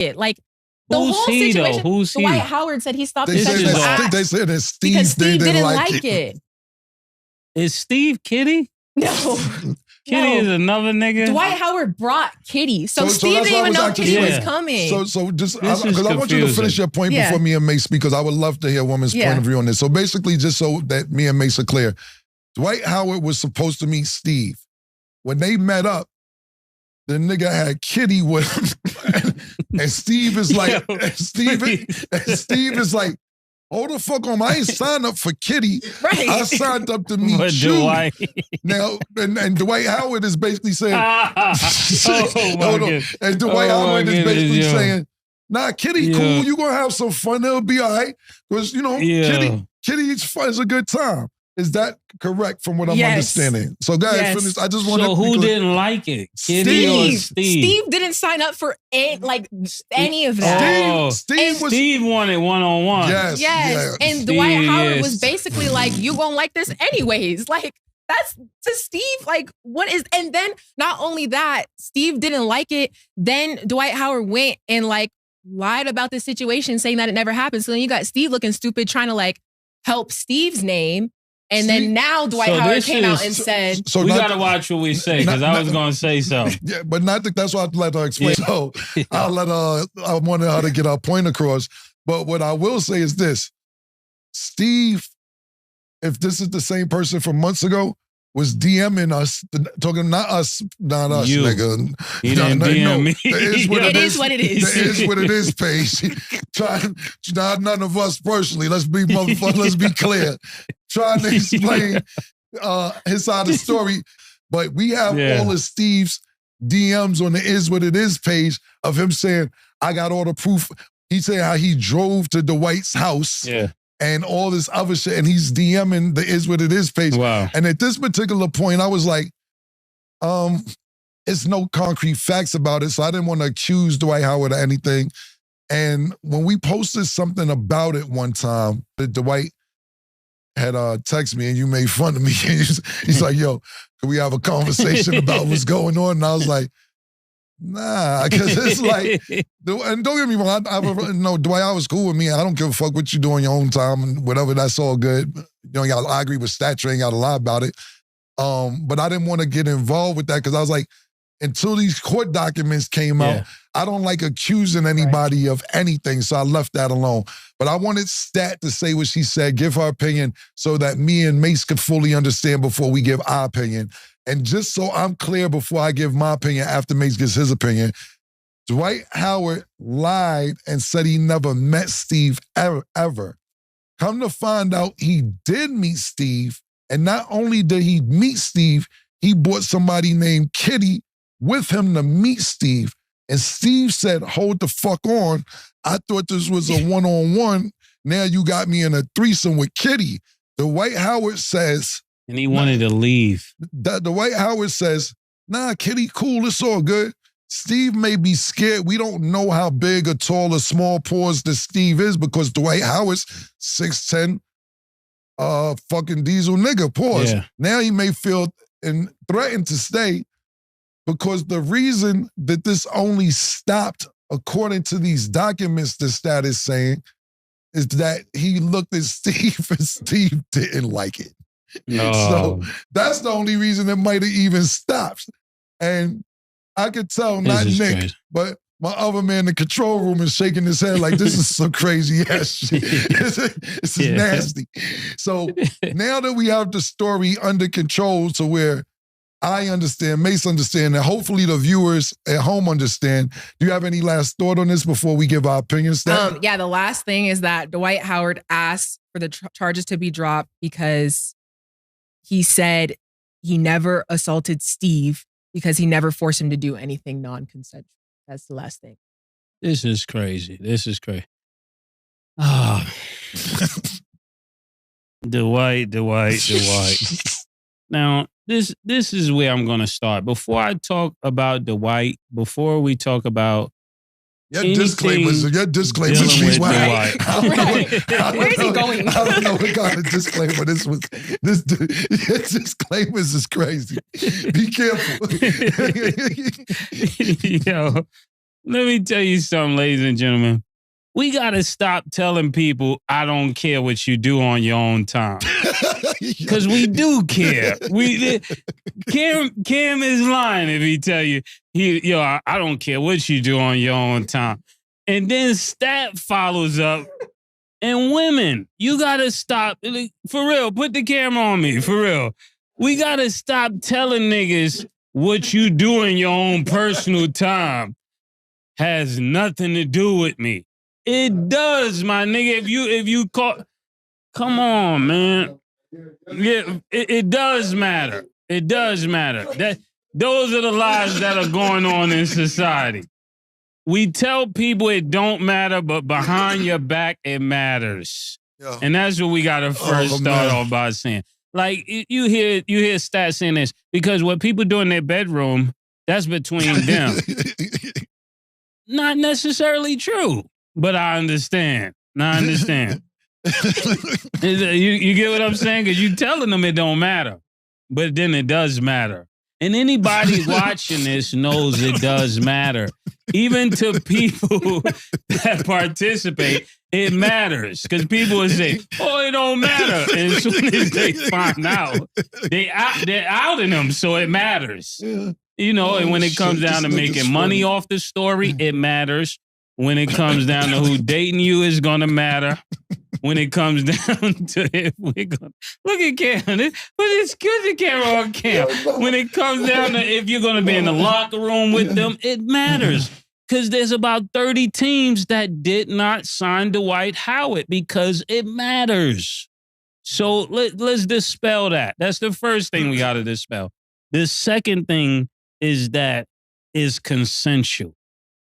it. Like, the Who's whole he, situation, though? Who's he? Dwight Howard said he stopped They the said sexual that, act they said that Steve, because Steve didn't like it. Is Steve Kitty? No. Kitty is another nigga? Dwight Howard brought Kitty. So Steve that's didn't why I even was know actually- Kitty was Yeah. coming. So just This is because I want you to confusing. finish your point Yeah. before me and Mace speak, because I would love to hear a woman's Yeah. point of view on this. So basically, just so that me and Mace are clear, Dwight Howard was supposed to meet Steve. When they met up, the nigga had Kitty with him, and Steve is like, Yo, Steve is like, hold the fuck on, I ain't signed up for Kitty. Right. I signed up to meet But you. Dwight. Now, and Dwight Howard is basically saying, Oh, my hold on. goodness. And Dwight Oh, my Howard is goodness, basically yo. saying, nah, Kitty Yeah. cool, you gonna have some fun, it'll be all right. Because, you know, Yeah. Kitty is fun, it's a good time. Is that correct from what I'm Yes. understanding? So go ahead, Yes. finish. I just want So who didn't like it? Kitty or Steve? Steve didn't sign up for any of that. Oh, Steve was... Steve wanted one-on-one. Yes, Yes. And Steve, Dwight Howard yes. was basically like, you gonna like this anyways. Like, that's to Steve, like, what is, and then not only that, Steve didn't like it. Then Dwight Howard went and like lied about the situation, saying that it never happened. So then you got Steve looking stupid, trying to like help Steve's name. And then now Dwight Howard came out and said, So we not- got to watch what we say, because I was going to say something. Yeah, but not that that's what I'd let her explain. So I'll let I wanted her to get our point across. But what I will say is this. Steve, if this is the same person from months ago, was DMing us, talking not us, You. nigga. He didn't DM me. It is what It it is what it is. It is what it is, Paige. Not none of us personally. Let's be motherfuckers. Let's be clear. Trying to explain his side of the story, but we have all of Steve's DMs on the Is What It Is page of him saying, "I got all the proof." He said how he drove to Dwight's house. Yeah. And all this other shit, and he's DMing the Is What It Is page. Wow. And at this particular point, I was like, it's no concrete facts about it, so I didn't want to accuse Dwight Howard of anything. And when we posted something about it one time, Dwight had texted me, and you made fun of me. He's like, yo, can we have a conversation about what's going on? And I was like, nah, because it's like, and don't get me wrong, Dwight Howard's cool with me. I don't give a fuck what you do on your own time and whatever, that's all good. You know, I agree with stature, ain't got to lie about it. But I didn't want to get involved with that because I was like, until these court documents came out, I don't like accusing anybody of anything, so I left that alone. But I wanted Stat to say what she said, give her opinion so that me and Mace could fully understand before we give our opinion. And just so I'm clear before I give my opinion after Mace gives his opinion, Dwight Howard lied and said he never met Steve ever. Come to find out, he did meet Steve, and not only did he meet Steve, he brought somebody named Kitty with him to meet Steve. And Steve said, hold the fuck on. I thought this was a one-on-one. Now you got me in a threesome with Kitty. Dwight Howard says... And he wanted to leave. Dwight Howard says, nah, Kitty, cool, it's all good. Steve may be scared. We don't know how big or tall or small pause that Steve is because Dwight Howard's 6'10", fucking diesel nigga, pause. Yeah. Now he may feel and threatened to stay because the reason that this only stopped, according to these documents the Stat is saying, is that he looked at Steve and Steve didn't like it. No. So that's the only reason it might have even stopped. And I could tell, not This is Nick, crazy. but my other man in the control room is shaking his head like, this is some crazy ass shit. This is nasty. So now that we have the story under control to where I understand, Mace understand, and hopefully the viewers at home understand, do you have any last thought on this before we give our opinions? Yeah, the last thing is that Dwight Howard asked for the charges to be dropped because he said he never assaulted Steve because he never forced him to do anything non-consensual. That's the last thing. This is crazy. This is crazy. Oh. Dwight. Now, this is where I'm going to start. Before I talk about Dwight, before we talk about Your disclaimers dealing means with why. Dwight. Where is he going? I don't know what kind of disclaimer this was. Your disclaimers is crazy. Be careful. Yo, Let me tell you something, ladies and gentlemen. We got to stop telling people, I don't care what you do on your own time. Because we do care. Cam is lying if he tell you, I don't care what you do on your own time. And then Stat follows up. And women, you got to stop. For real, put the camera on me. For real. We got to stop telling niggas what you do in your own personal time has nothing to do with me. It does, my nigga. If you call, come on, man. Yeah, it does matter. It does matter. Those are the lies that are going on in society. We tell people it don't matter, but behind your back, it matters. Yo. And that's what we got to first start off by saying. Like, you hear Stats saying this, because what people do in their bedroom, that's between them. Not necessarily true, but I understand. You get what I'm saying? Because you telling them it don't matter, but then it does matter. And anybody watching this knows it does matter. Even to people that participate, it matters. Because people will say, oh, it don't matter. And as soon as they find out, they're outing them, so it matters. Yeah. You know, and when it comes down to making money off the story, it matters. When it comes down to who dating you is going to matter. When it comes down to if we're going to... Look at Cam. But it's good the camera on Cam. When it comes down to if you're going to be in the locker room with them, it matters. Because there's about 30 teams that did not sign Dwight Howard because it matters. So let's dispel that. That's the first thing we got to dispel. The second thing is that is consensual.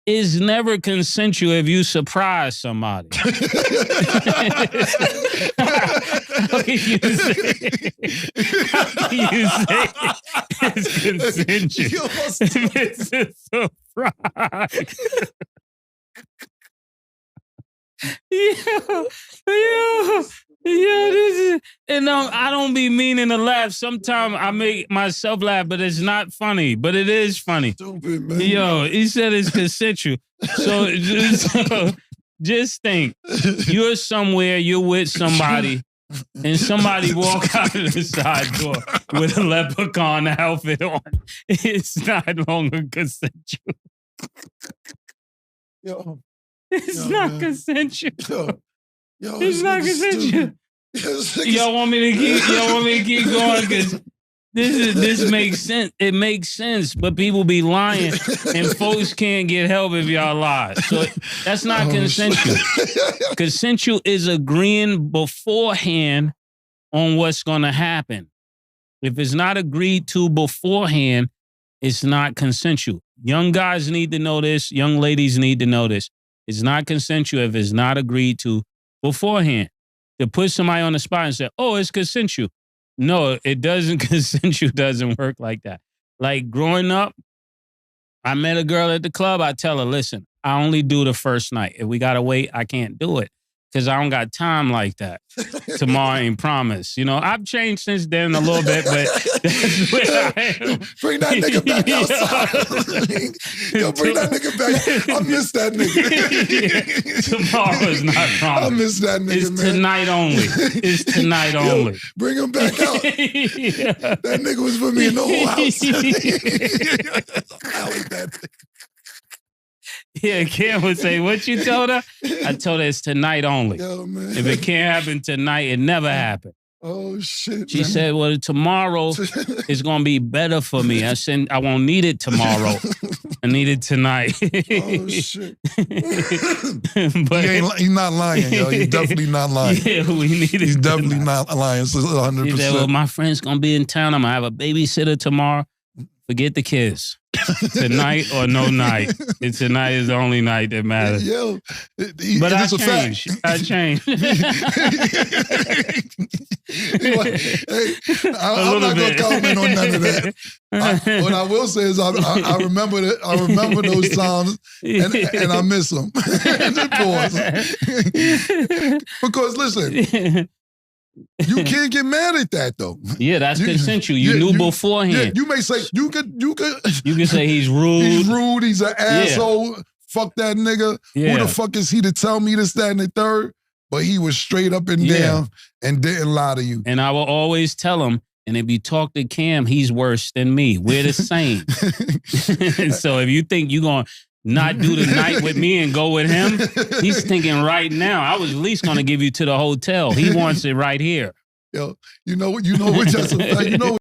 It's never consensual if you surprise somebody. How can you say it's consensual if it's a surprise? Yeah, this is, and I don't be meaning to laugh. Sometimes I make myself laugh, but it's not funny. But it is funny. Stupid, man. Yo, he said it's consensual. So just think, you're somewhere, you're with somebody, and somebody walk out of the side door with a leprechaun outfit on. It's not longer consensual. It's not consensual. It's not consensual. Y'all want me to keep going? Because this makes sense. It makes sense, but people be lying, and folks can't get help if y'all lie. So that's not consensual. Consensual is agreeing beforehand on what's going to happen. If it's not agreed to beforehand, it's not consensual. Young guys need to know this. Young ladies need to know this. It's not consensual if it's not agreed to beforehand. To put somebody on the spot and say, oh, it's consensual. No, it doesn't. Consensual doesn't work like that. Like growing up, I met a girl at the club. I tell her, listen, I only do the first night. If we got to wait, I can't do it. Because I don't got time like that. Tomorrow ain't promised. You know, I've changed since then a little bit, but that's where I am. Bring that nigga back outside. Yo, bring that nigga back. I miss that nigga. Tomorrow is not promised. I miss that nigga, it's tonight only. It's tonight only. Bring him back out. That nigga was with me in the whole house. I like that nigga. Yeah, Cam would say, what you told her? I told her it's tonight only. Yo, man. If it can't happen tonight, it never happened. Oh, shit. She said, well, tomorrow is going to be better for me. I said, I won't need it tomorrow. I need it tonight. Oh, shit. But he's not lying, yo. He's definitely not lying. Yeah, we need it. He's definitely not lying. So 100%. He said, well, my friend's going to be in town. I'm going to have a babysitter tomorrow. Forget the kids. Tonight or no night. Tonight is the only night that matters. Yo, but I changed. I changed. I'm not going to comment on none of that. What I will say is I remember that. I remember those times and I miss them. Pause. Because listen, you can't get mad at that though. Yeah, that's consensual. You knew beforehand. Yeah, you may say you could say he's rude. He's rude. He's an asshole fuck that nigga. Yeah. Who the fuck is he to tell me this, that, and the third? But he was straight up and down and didn't lie to you. And I will always tell him, and if you talk to Cam, he's worse than me. We're the same. So if you think you're going to not do the night with me and go with him, he's thinking right now, I was at least going to give you to the hotel. He wants it right here. Yo, you know what, just a fact, you know